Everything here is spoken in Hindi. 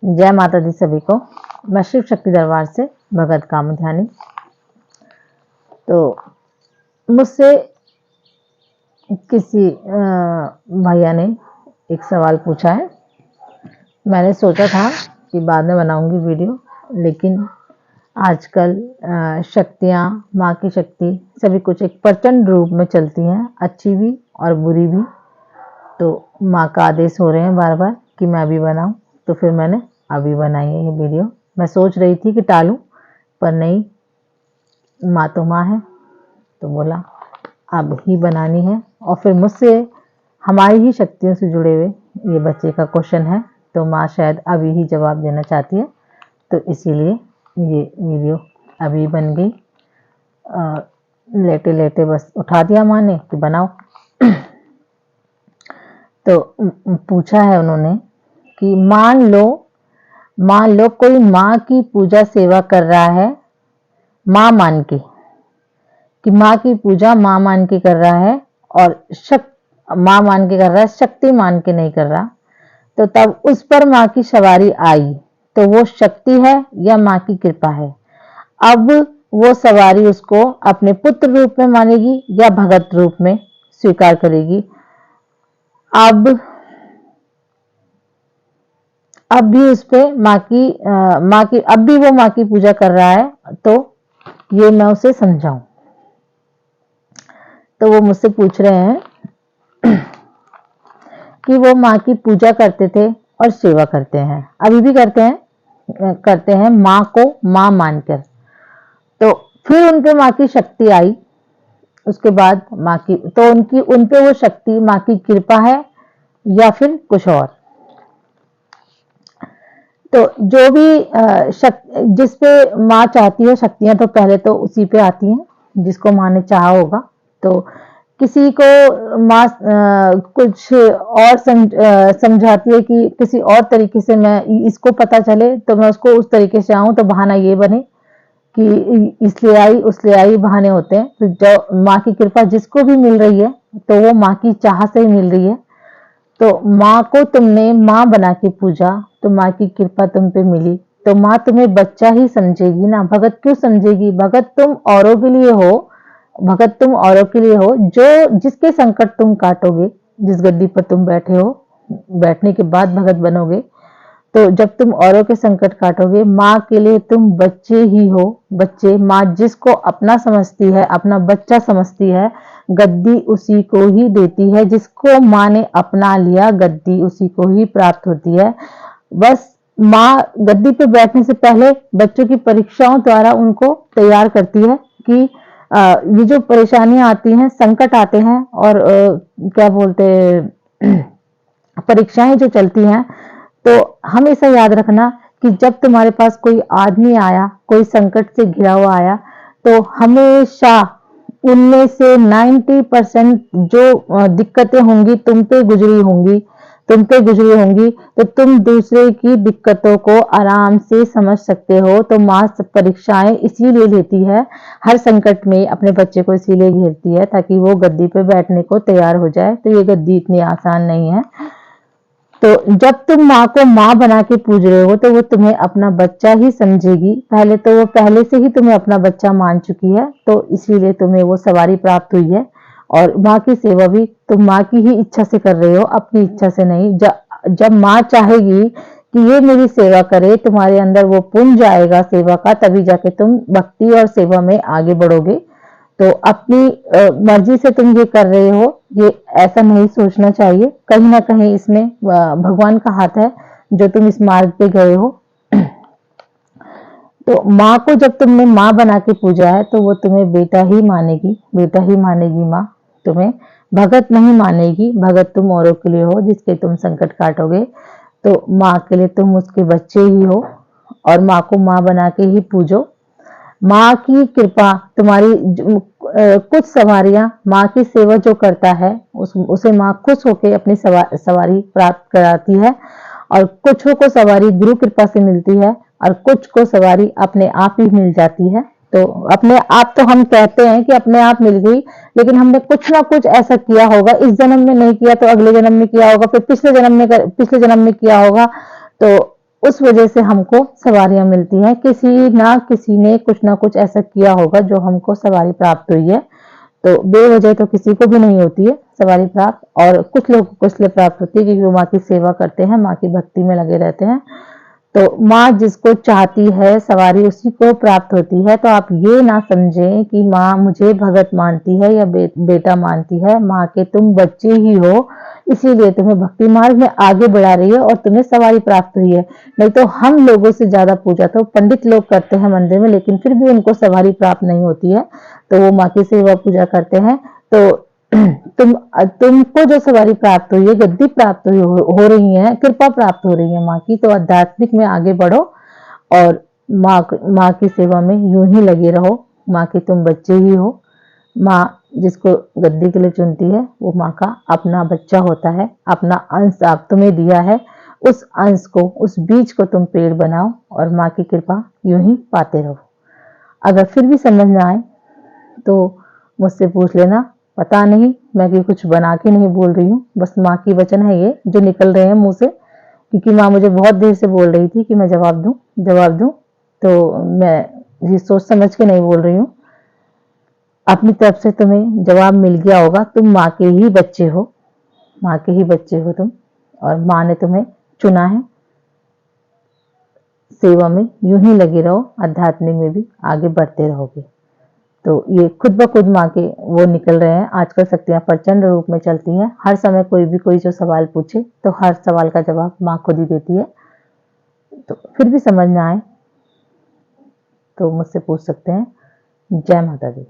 जय माता दी सभी को। मैं शिव शक्ति दरबार से भगत कामध्यानी। तो मुझसे किसी भैया ने एक सवाल पूछा है। मैंने सोचा था कि बाद में बनाऊंगी वीडियो, लेकिन आजकल शक्तियाँ, माँ की शक्ति सभी कुछ एक प्रचंड रूप में चलती हैं, अच्छी भी और बुरी भी। तो माँ का आदेश हो रहे हैं बार बार कि मैं अभी बनाऊं, तो फिर मैंने अभी बनाई है ये वीडियो। मैं सोच रही थी कि टालूं, पर नहीं, माँ तो माँ है, तो बोला अब ही बनानी है। और फिर मुझसे, हमारी ही शक्तियों से जुड़े हुए ये बच्चे का क्वेश्चन है, तो माँ शायद अभी ही जवाब देना चाहती है, तो इसीलिए ये वीडियो अभी बन गई। लेटे लेटे बस उठा दिया माँ ने कि बनाओ। तो पूछा है उन्होंने कि मान लो कोई माँ की पूजा सेवा कर रहा है, माँ मान के, कि माँ की पूजा माँ मान के कर रहा है और माँ मान के कर रहा है, शक्ति मान के नहीं कर रहा, तो तब उस पर माँ की सवारी आई, तो वो शक्ति है या माँ की कृपा है? अब वो सवारी उसको अपने पुत्र रूप में मानेगी या भगत रूप में स्वीकार करेगी? अब भी उस पे माँ की अब भी वो माँ की पूजा कर रहा है, तो ये मैं उसे समझाऊं। तो वो मुझसे पूछ रहे हैं कि वो माँ की पूजा करते थे और सेवा करते हैं, अभी भी करते हैं माँ को माँ मानकर। तो फिर उनपे माँ की शक्ति आई, उसके बाद तो उन पे वो शक्ति माँ की कृपा है या फिर कुछ और? तो जो भी जिस पे माँ चाहती है, शक्तियां तो पहले तो उसी पे आती हैं जिसको माँ ने चाहा होगा। तो किसी को माँ कुछ और समझाती है कि किसी और तरीके से मैं इसको पता चले, तो मैं उसको उस तरीके से आऊं, तो बहाना ये बने कि इसलिए आई उसलिए आई, बहाने होते हैं। तो जो माँ की कृपा जिसको भी मिल रही है, तो वो माँ की चाह से ही मिल रही है। तो माँ को तुमने माँ बना के पूजा, तो माँ की कृपा तुम पे मिली, तो माँ तुम्हें बच्चा ही समझेगी ना, भगत क्यों समझेगी? भगत तुम औरों के लिए हो, जो जिसके संकट तुम काटोगे, जिस गद्दी पर तुम बैठे हो, बैठने के बाद भगत बनोगे। तो जब तुम औरों के संकट काटोगे, माँ के लिए तुम बच्चे ही हो। बच्चे, माँ जिसको अपना समझती है, अपना बच्चा समझती है, गद्दी उसी को ही देती है। जिसको माँ ने अपना लिया, गद्दी उसी को ही प्राप्त होती है। बस माँ गद्दी पे बैठने से पहले बच्चों की परीक्षाओं द्वारा उनको तैयार करती है कि ये जो परेशानियां आती हैं, संकट आते हैं, और क्या बोलते परीक्षाएं जो चलती हैं, तो हमेशा याद रखना कि जब तुम्हारे पास कोई आदमी आया, कोई संकट से घिरा हुआ आया, तो हमेशा उनमें से 90% जो दिक्कतें होंगी तुम पे गुजरी होंगी, तो तुम दूसरे की दिक्कतों को आराम से समझ सकते हो। तो माँ परीक्षाएं इसीलिए लेती है, हर संकट में अपने बच्चे को इसीलिए घेरती है, ताकि वो गद्दी पे बैठने को तैयार हो जाए। तो ये गद्दी इतनी आसान नहीं है। तो जब तुम माँ को माँ बना के पूज रहे हो, तो वो तुम्हें अपना बच्चा ही समझेगी। तो वो पहले से ही तुम्हें अपना बच्चा मान चुकी है, तो इसीलिए तुम्हें वो सवारी प्राप्त हुई है। और माँ की सेवा भी तुम माँ की ही इच्छा से कर रहे हो, अपनी इच्छा से नहीं। जब माँ चाहेगी कि ये मेरी सेवा करे, तुम्हारे अंदर वो पुंज आएगा सेवा का, तभी जाके तुम भक्ति और सेवा में आगे बढ़ोगे। तो अपनी मर्जी से तुम ये कर रहे हो, ये ऐसा नहीं सोचना चाहिए। कहीं ना कहीं इसमें भगवान का हाथ है, जो तुम इस मार्ग पे गए हो। तो माँ को जब तुमने माँ बना के पूजा है, तो वो तुम्हें बेटा ही मानेगी। माँ तुम्हें भगत नहीं मानेगी। भगत तुम औरों के लिए हो, जिसके तुम संकट काटोगे। तो माँ के लिए तुम उसके बच्चे ही हो, और माँ को माँ बना के ही पूजो। माँ की कृपा तुम्हारी कुछ सवारियां, माँ की सेवा जो करता है, उसे माँ खुश होकर अपनी सवारी प्राप्त कराती है। और कुछों को सवारी गुरु कृपा से मिलती है, और कुछ को सवारी अपने आप ही मिल जाती है। तो अपने आप तो हम कहते हैं कि अपने आप मिल गई, लेकिन हमने कुछ ना कुछ ऐसा किया होगा, इस जन्म में नहीं किया तो अगले जन्म में किया होगा, फिर पिछले जन्म में किया होगा। तो उस वजह से हमको सवारियां मिलती हैं। किसी ना किसी ने कुछ ना कुछ ऐसा किया होगा जो हमको सवारी प्राप्त हुई है। तो बेवजह तो किसी को भी नहीं होती है सवारी प्राप्त, और कुछ लोगों को इसलिए प्राप्त होती है क्योंकि वो माँ की सेवा करते हैं, माँ की भक्ति में लगे रहते हैं। तो माँ जिसको चाहती है सवारी उसी को प्राप्त होती है। तो आप ये ना समझें कि माँ मुझे भगत मानती है या बेटा मानती है। माँ के तुम बच्चे ही हो, इसीलिए तुम्हें भक्ति मार्ग में आगे बढ़ा रही है और तुम्हें सवारी प्राप्त हुई है। नहीं तो हम लोगों से ज्यादा पूजा तो पंडित लोग करते हैं मंदिर में, लेकिन फिर भी उनको सवारी प्राप्त नहीं होती है। तो वो माँ की सेवा पूजा करते हैं। तो तुमको जो सवारी प्राप्त हुई है, गद्दी प्राप्त हुई हो रही है, कृपा प्राप्त हो रही है माँ की, तो आध्यात्मिक में आगे बढ़ो और माँ की सेवा में यूं ही लगे रहो। माँ के तुम बच्चे ही हो। माँ जिसको गद्दी के लिए चुनती है वो माँ का अपना बच्चा होता है, अपना अंश आप तुम्हें दिया है। उस अंश को, उस बीज को तुम पेड़ बनाओ और माँ की कृपा यूं ही पाते रहो। अगर फिर भी समझ ना आए तो मुझसे पूछ लेना। पता नहीं मैं कि कुछ बना के नहीं बोल रही हूँ, बस माँ की वचन है ये जो निकल रहे हैं मुंह से, क्योंकि माँ मुझे बहुत देर से बोल रही थी कि मैं जवाब दूं जवाब दूं। तो मैं ये सोच समझ के नहीं बोल रही हूँ। अपनी तरफ से तुम्हें जवाब मिल गया होगा। तुम माँ के ही बच्चे हो, माँ के ही बच्चे हो तुम, और माँ ने तुम्हें चुना है। सेवा में यूं ही लगे रहो, आध्यात्मिक में भी आगे बढ़ते रहोगे। तो ये खुद ब खुद माँ के वो निकल रहे हैं। आजकल शक्तियां प्रचंड रूप में चलती हैं। हर समय कोई जो सवाल पूछे तो हर सवाल का जवाब माँ खुद ही देती है। तो फिर भी समझ ना आए तो मुझसे पूछ सकते हैं। जय माता दी।